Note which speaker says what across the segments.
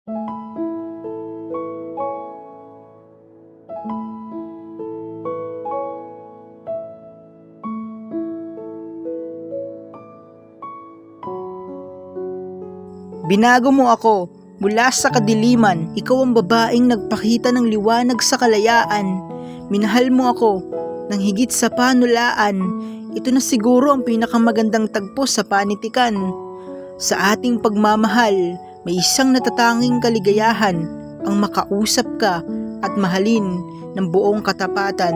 Speaker 1: Binago mo ako mula sa kadiliman, ikaw ang babaeng nagpakita ng liwanag sa kalayaan. Minahal mo ako ng higit sa panulaan. Ito na siguro ang pinakamagandang tagpo sa panitikan. Sa ating pagmamahal, may isang natatanging kaligayahan, ang makausap ka at mahalin ng buong katapatan.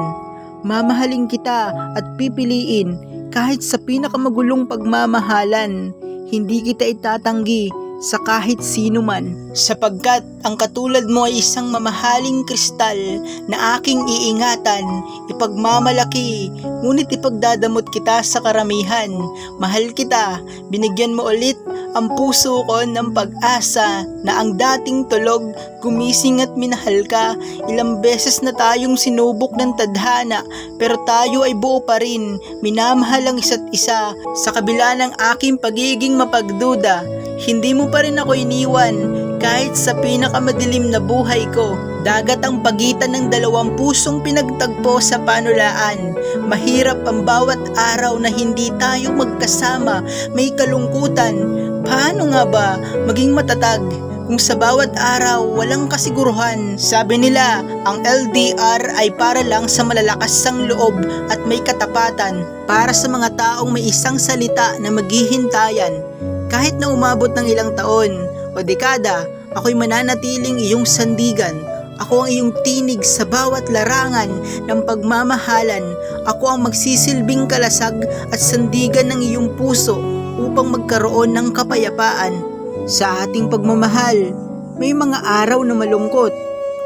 Speaker 1: Mamahalin kita at pipiliin kahit sa pinakamagulong pagmamahalan. Hindi kita itatanggi sa kahit sino man, sapagkat ang katulad mo ay isang mamahaling kristal na aking iingatan, ipagmamalaki, ngunit ipagdadamot kita sa karamihan. Mahal kita, binigyan mo ulit ang puso ko ng pag-asa na ang dating tulog, gumising at minahal ka. Ilang beses na tayong sinubok ng tadhana, pero tayo ay buo pa rin, minamahal ang isa't isa. Sa kabila ng aking pagiging mapagduda, hindi mo pa rin ako iniwan kahit sa pinakamadilim na buhay ko. Dagat ang pagitan ng dalawang pusong pinagtagpo sa panulaan. Mahirap ang bawat araw na hindi tayo magkasama. May kalungkutan. Paano nga ba maging matatag kung sa bawat araw walang kasiguruhan? Sabi nila, ang LDR ay para lang sa malalakas ang loob at may katapatan. Para sa mga taong may isang salita na maghihintayan. Kahit na umabot ng ilang taon o dekada, ako'y mananatiling iyong sandigan. Ako ang iyong tinig sa bawat larangan ng pagmamahalan. Ako ang magsisilbing kalasag at sandigan ng iyong puso upang magkaroon ng kapayapaan. Sa ating pagmamahal, may mga araw na malungkot,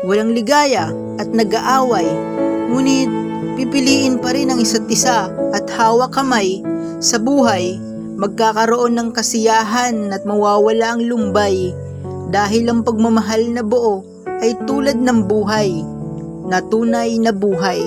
Speaker 1: walang ligaya at nag-aaway. Ngunit pipiliin pa rin ang isa't isa at hawak kamay sa buhay. Magkakaroon ng kasiyahan at mawawala ang lumbay dahil ang pagmamahal na buo ay tulad ng buhay na tunay na buhay.